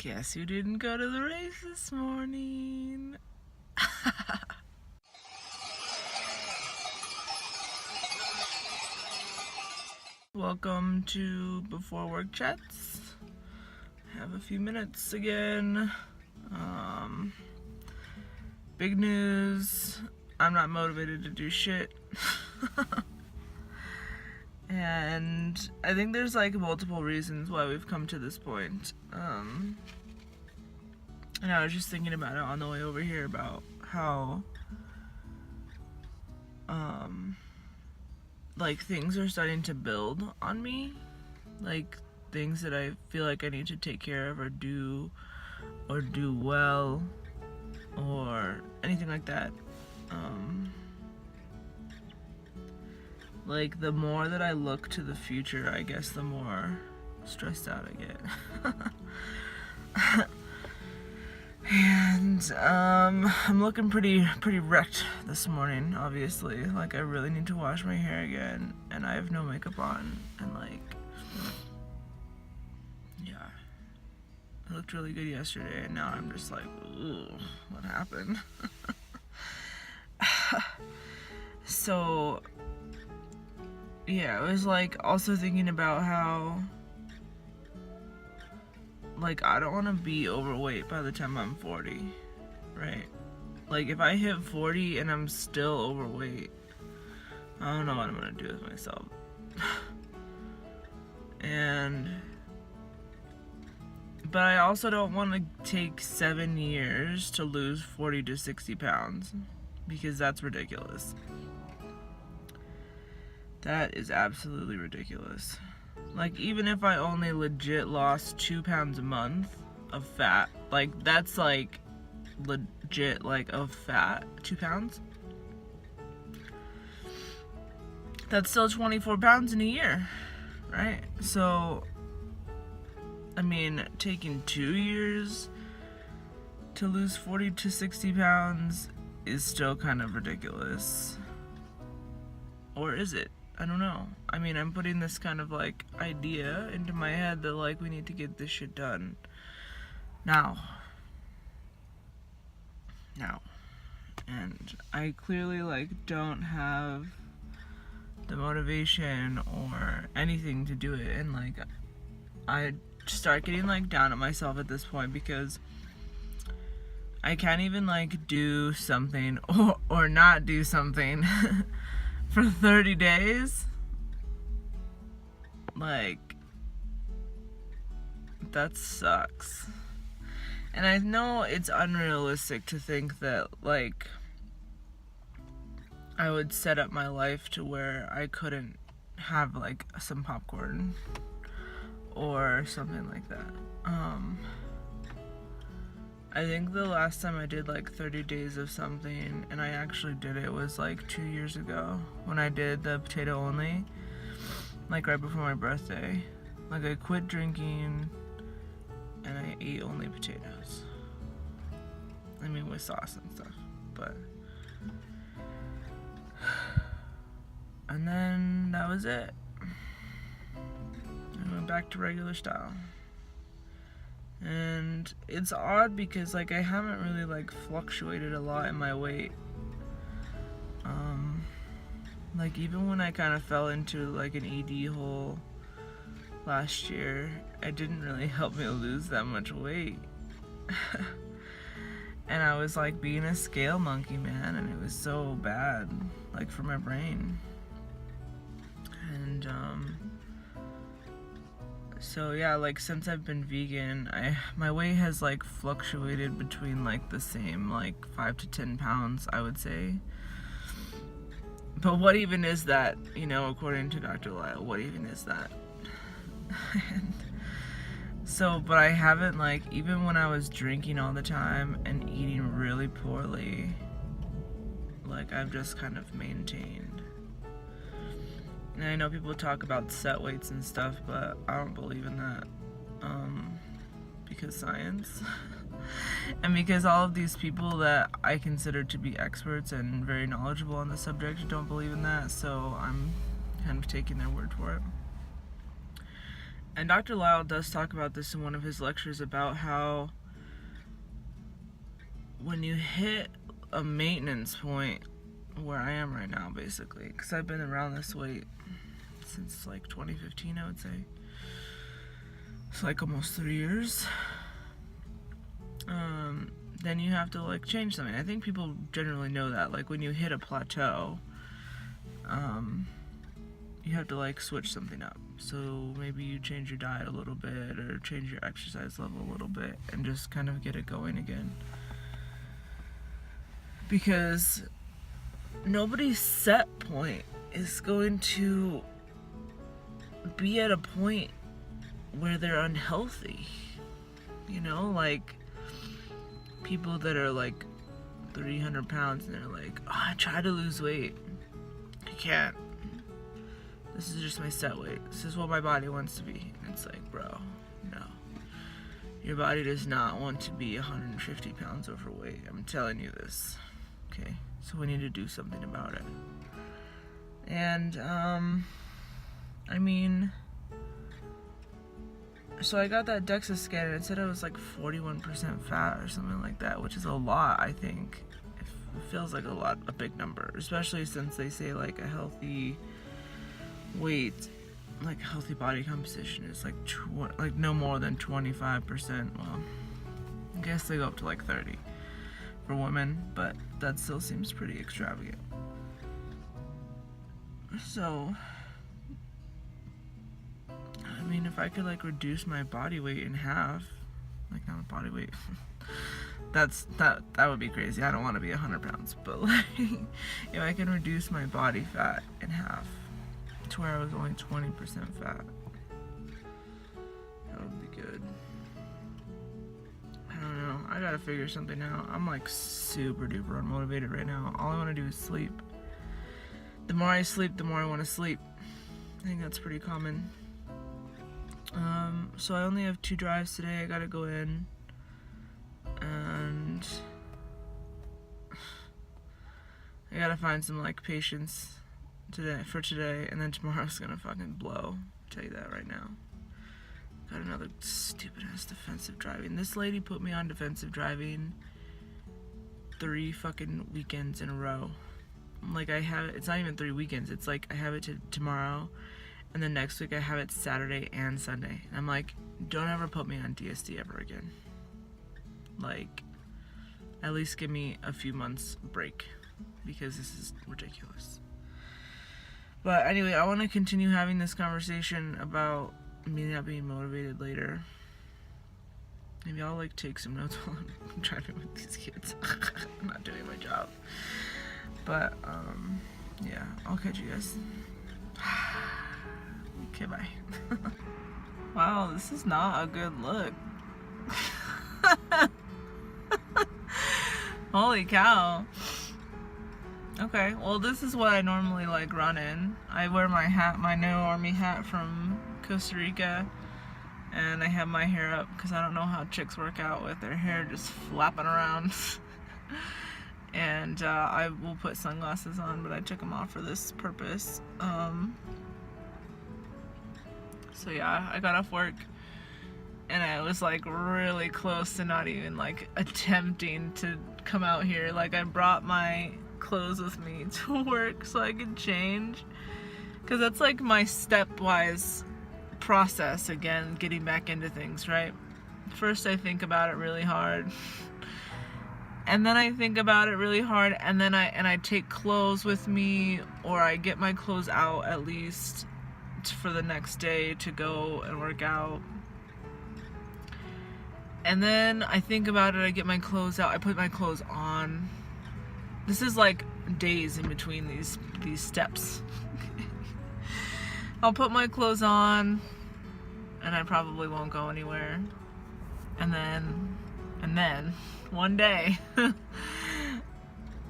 Guess who didn't go to the race this morning? Welcome to Before Work Chats. Have a few minutes again. Big news. I'm not motivated to do shit. And I think there's like multiple reasons why we've come to this point. And I was just thinking about it on the way over here about how like things are starting to build on me, like things that I feel like I need to take care of or do well or anything like that. Like the more that I look to the future, I guess the more stressed out I get. And I'm looking pretty wrecked this morning, obviously. Like I really need to wash my hair again, and I have no makeup on, and like, yeah. I looked really good yesterday, and now I'm just like, ooh, what happened? So, yeah, I was like also thinking about how like I don't want to be overweight by the time I'm 40, right? Like if I hit 40 and I'm still overweight, I don't know what I'm gonna do with myself. But I also don't want to take 7 years to lose 40 to 60 pounds, because that's ridiculous. That is absolutely ridiculous. Like, even if I only legit lost 2 pounds a month of fat, like, that's, like, legit, like, of fat, 2 pounds. That's still 24 pounds in a year, right? So, I mean, taking 2 years to lose 40 to 60 pounds is still kind of ridiculous. Or is it? I don't know. I mean, I'm putting this kind of like idea into my head that like we need to get this shit done now. And I clearly like don't have the motivation or anything to do it, and like I start getting like down on myself at this point because I can't even like do something or not do something for 30 days. Like, that sucks. And I know it's unrealistic to think that, like, I would set up my life to where I couldn't have, like, some popcorn or something like that. I think the last time I did like 30 days of something, and I actually did it, was like 2 years ago when I did the potato only, like right before my birthday. Like I quit drinking and I ate only potatoes. I mean with sauce and stuff, but. And then that was it. I went back to regular style. And it's odd because like I haven't really like fluctuated a lot in my weight. Like even when I kind of fell into like an ED hole last year, it didn't really help me lose that much weight. And I was like being a scale monkey, man, and it was so bad, like for my brain. And so yeah, like since I've been vegan, my weight has like fluctuated between like the same like 5 to 10 pounds, I would say. But what even is that? You know, according to Dr. Lyle, what even is that? And so, but I haven't like, even when I was drinking all the time and eating really poorly, like I've just kind of maintained. And I know people talk about set weights and stuff, but I don't believe in that, because science, and because all of these people that I consider to be experts and very knowledgeable on the subject don't believe in that, so I'm kind of taking their word for it. And Dr. Lisle does talk about this in one of his lectures about how when you hit a maintenance point, where I am right now basically, because I've been around this weight since like 2015, I would say. It's like almost 3 years. Then you have to like change something. I think people generally know that, like when you hit a plateau, you have to like switch something up. So maybe you change your diet a little bit or change your exercise level a little bit and just kind of get it going again. Because nobody's set point is going to be at a point where they're unhealthy. You know, like people that are like 300 pounds and they're like, oh, I try to lose weight. I can't. This is just my set weight. This is what my body wants to be. And it's like, bro, no. Your body does not want to be 150 pounds overweight. I'm telling you this. Okay? So we need to do something about it. And, I mean, so I got that DEXA scan and it said I was like 41% fat or something like that, which is a lot, I think. It feels like a big number, especially since they say like a healthy weight, like healthy body composition is like no more than 25%. Well, I guess they go up to like 30 for women, but that still seems pretty extravagant. So, I mean, if I could like reduce my body weight in half, like not body weight, that would be crazy. I don't want to be 100 pounds, but like if I can reduce my body fat in half to where I was only 20% fat, that would be good. I don't know. I gotta figure something out. I'm like super duper unmotivated right now. All I want to do is sleep. The more I sleep, the more I want to sleep. I think that's pretty common. So I only have 2 drives today. I gotta go in and I gotta find some like patience today, and then tomorrow's gonna fucking blow. I'll tell you that right now. Got another stupid ass defensive driving. This lady put me on defensive driving 3 fucking weekends in a row. Like I have it, it's not even 3 weekends. It's like I have it tomorrow, and then next week I have it Saturday and Sunday. And I'm like, don't ever put me on DSD ever again. Like, at least give me a few months break, because this is ridiculous. But anyway, I want to continue having this conversation about me not being motivated later. Maybe I'll like take some notes while I'm driving with these kids. I'm not doing my job. But yeah, I'll catch you guys. Okay, bye. Wow, this is not a good look. Holy cow. Okay, well this is what I normally like run in. I wear my hat, my No Army hat from Costa Rica, and I have my hair up because I don't know how chicks work out with their hair just flapping around. And I will put sunglasses on, but I took them off for this purpose. So yeah, I got off work and I was like really close to not even like attempting to come out here. Like I brought my clothes with me to work so I could change, because that's like my stepwise process, again, getting back into things, right? First I think about it really hard, and then I think about it really hard, and then I take clothes with me, or I get my clothes out at least for the next day to go and work out. And then I think about it, I get my clothes out, I put my clothes on. This is like days in between these steps. I'll put my clothes on and I probably won't go anywhere. And then one day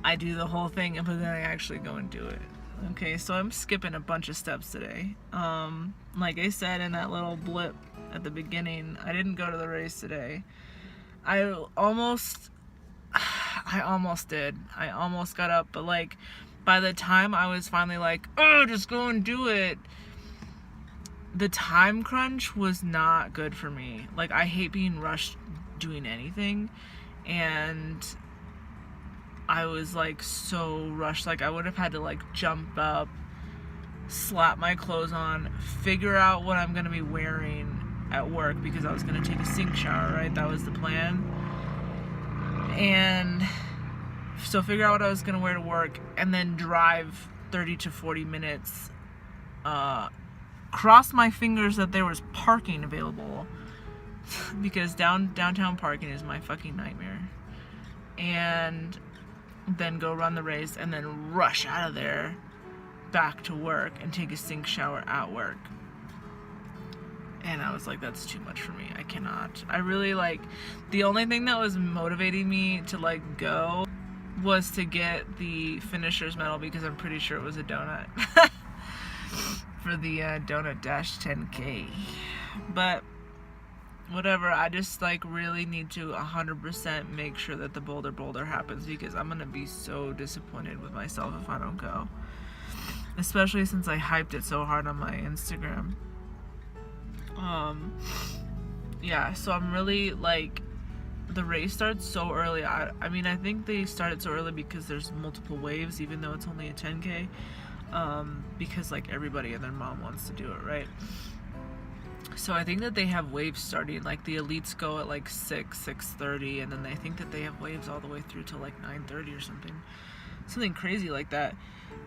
I do the whole thing, but then I actually go and do it. Okay, so I'm skipping a bunch of steps today. Like I said in that little blip at the beginning, I didn't go to the race today. I almost did. I almost got up, but like by the time I was finally like, oh, just go and do it, the time crunch was not good for me. Like, I hate being rushed doing anything, and I was like so rushed. Like, I would have had to like jump up, slap my clothes on, figure out what I'm gonna be wearing at work, because I was gonna take a sink shower, right? That was the plan. And so figure out what I was gonna wear to work, and then drive 30 to 40 minutes, cross my fingers that there was parking available, because downtown parking is my fucking nightmare. And then go run the race, and then rush out of there back to work and take a sink shower at work. And I was like, that's too much for me. I cannot. I really, like, the only thing that was motivating me to like go was to get the finisher's medal, because I'm pretty sure it was a donut for the donut dash 10K. But whatever, I just like really need to 100% make sure that the Bolder Boulder happens, because I'm gonna be so disappointed with myself if I don't go, especially since I hyped it so hard on my Instagram. Yeah, so I'm really like, the race starts so early. I mean, I think they started so early because there's multiple waves, even though it's only a 10K, because like everybody and their mom wants to do it, right? So I think that they have waves starting, like the elites go at like 6:30, and then they think that they have waves all the way through to like 9:30 or something crazy like that.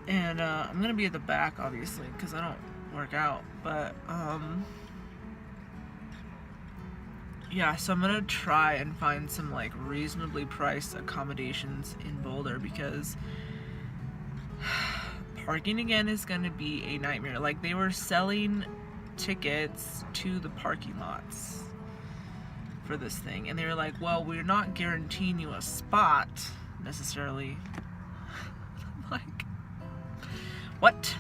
And I'm gonna be at the back, obviously, because I don't work out, but yeah, so I'm gonna try and find some like reasonably priced accommodations in Boulder, because parking again is gonna be a nightmare. Like, they were selling tickets to the parking lots for this thing, and they were like, well, we're not guaranteeing you a spot necessarily. I'm like, what?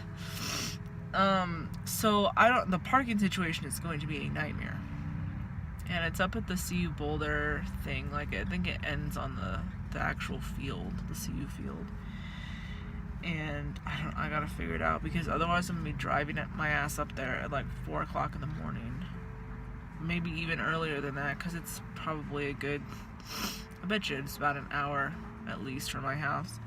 So the parking situation is going to be a nightmare, and it's up at the CU Boulder thing. Like, I think it ends on the actual field, the CU field. And I gotta figure it out, because otherwise I'm gonna be driving my ass up there at like 4 o'clock in the morning, maybe even earlier than that, because it's probably a good, I bet you it's about an hour at least from my house.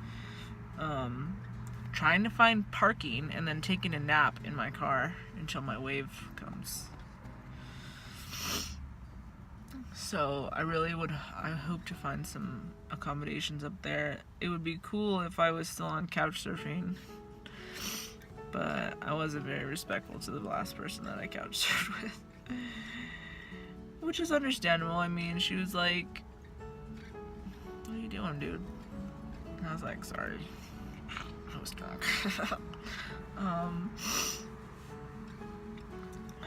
Trying to find parking, and then taking a nap in my car until my wave comes. So I hope to find some accommodations up there. It would be cool if I was still on couch surfing, but I wasn't very respectful to the last person that I couch surfed with, which is understandable. I mean, she was like, what are you doing, dude? And I was like, sorry, I was drunk.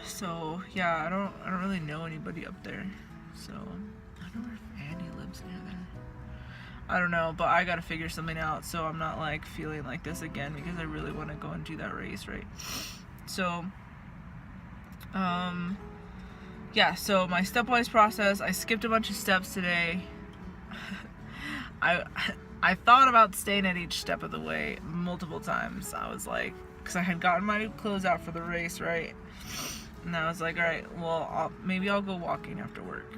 So yeah, I don't really know anybody up there. So, I don't know if Andy lives near there. I don't know, but I gotta figure something out, so I'm not like feeling like this again, because I really want to go and do that race, right? So, yeah, so my stepwise process, I skipped a bunch of steps today. I thought about staying at each step of the way multiple times. I was like, because I had gotten my new clothes out for the race, right? And I was like, alright, well, maybe I'll go walking after work.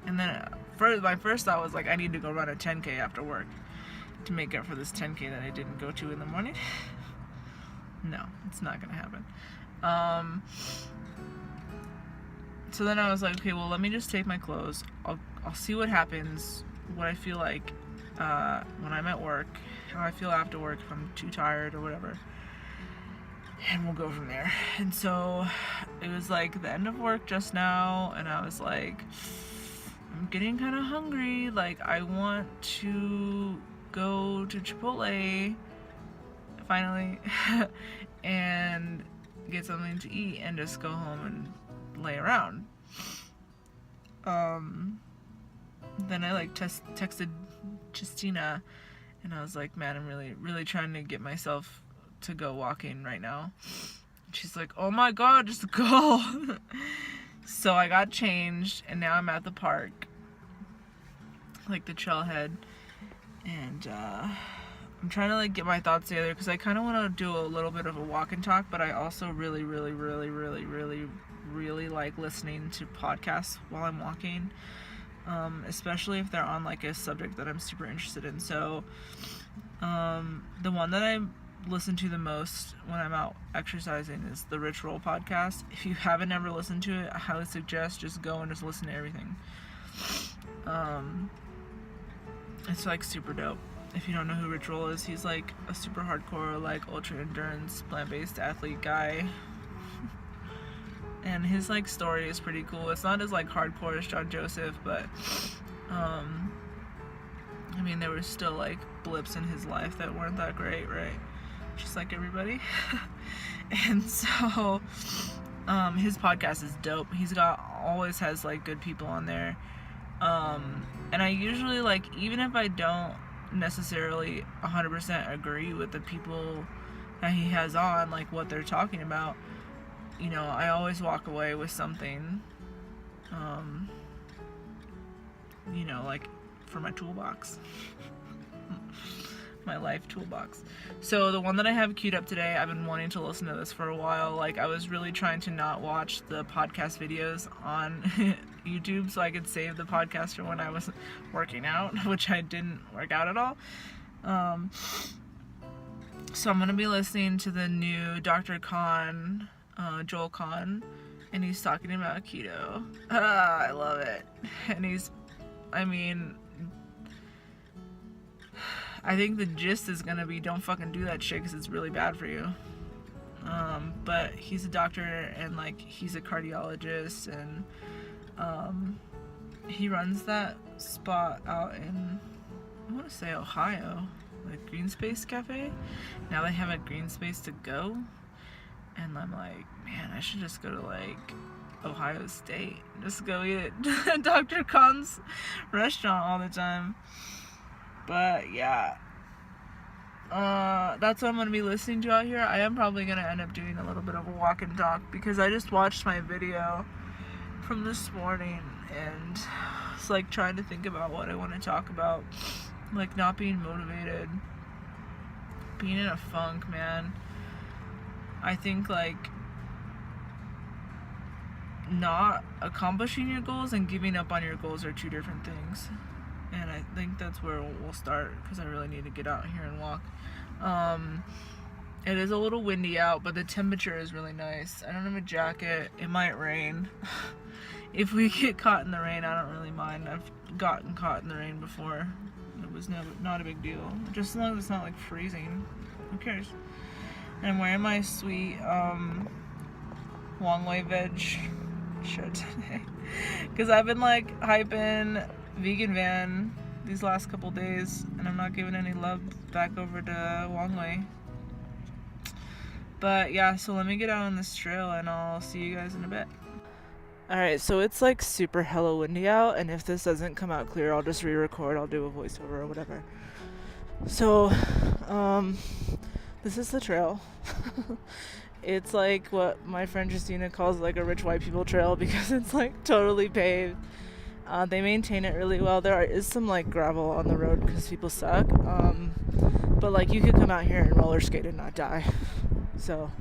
And then my first thought was like, I need to go run a 10K after work to make up for this 10K that I didn't go to in the morning. No, it's not gonna happen. So then I was like, okay, well, let me just take my clothes. I'll see what happens, what I feel like when I'm at work, how I feel after work, if I'm too tired or whatever. And we'll go from there. And so it was like the end of work just now, and I was like, I'm getting kind of hungry. Like, I want to go to Chipotle finally and get something to eat and just go home and lay around. Then I like texted Justina, and I was like, man, I'm really trying to get myself to go walking right now. She's like, oh my god, just go. So I got changed, and now I'm at the park, like the trailhead, and I'm trying to like get my thoughts together because I kind of want to do a little bit of a walk and talk, but I also really like listening to podcasts while I'm walking, especially if they're on like a subject that I'm super interested in. So the one that I listen to the most when I'm out exercising is the Rich Roll podcast. If you haven't ever listened to it, I highly suggest just go and just listen to everything. It's like super dope. If you don't know who Rich Roll is, he's like a super hardcore, like ultra endurance, plant-based athlete guy. And his like story is pretty cool. It's not as like hardcore as John Joseph, but I mean, there were still like blips in his life that weren't that great, right? Just like everybody. And so his podcast is dope. He's always has like good people on there. And I usually like, even if I don't necessarily 100% agree with the people that he has on, like what they're talking about, you know, I always walk away with something, you know, like for my toolbox. My life toolbox. So the one that I have queued up today, I've been wanting to listen to this for a while. Like, I was really trying to not watch the podcast videos on YouTube so I could save the podcast for when I was working out, which I didn't work out at all. So I'm going to be listening to the new Dr. 𝐑𝐢𝐜, Joel Kahn, and he's talking about keto. I love it. And I think the gist is gonna be, don't fucking do that shit because it's really bad for you. But he's a doctor and like he's a cardiologist, and he runs that spot out in, I want to say Ohio, like Green Space Cafe. Now they have a Green Space to go, and I'm like, man, I should just go to like Ohio State, just go eat at Dr. 𝐑𝐢𝐜's restaurant all the time. But yeah, that's what I'm going to be listening to out here. I am probably going to end up doing a little bit of a walk and talk because I just watched my video from this morning and it's like trying to think about what I want to talk about. Like not being motivated, being in a funk, man. I think like not accomplishing your goals and giving up on your goals are two different things. And I think that's where we'll start because I really need to get out here and walk. It is a little windy out, but the temperature is really nice. I don't have a jacket. It might rain. If we get caught in the rain, I don't really mind. I've gotten caught in the rain before. It was not a big deal. Just as long as it's not like freezing. Who cares? And I'm wearing my sweet 𝐉𝐨𝐡𝐧 shirt today. Because I've been like hyping vegan van these last couple days and I'm not giving any love back over to 𝐉𝐨. But yeah, so let me get out on this trail and I'll see you guys in a bit. Alright, so it's like super hella windy out, and if this doesn't come out clear, I'll just re-record. I'll do a voiceover or whatever. So this is the trail. It's like what my friend Justina calls like a rich white people trail because it's like totally paved. They maintain it really well. There is some like gravel on the road because people suck. But like you could come out here and roller skate and not die. So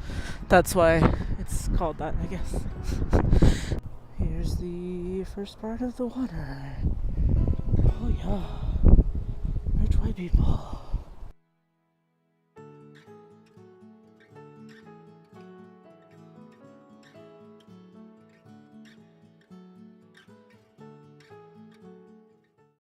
that's why it's called that, I guess. Here's the first part of the water. Oh yeah, rich white people.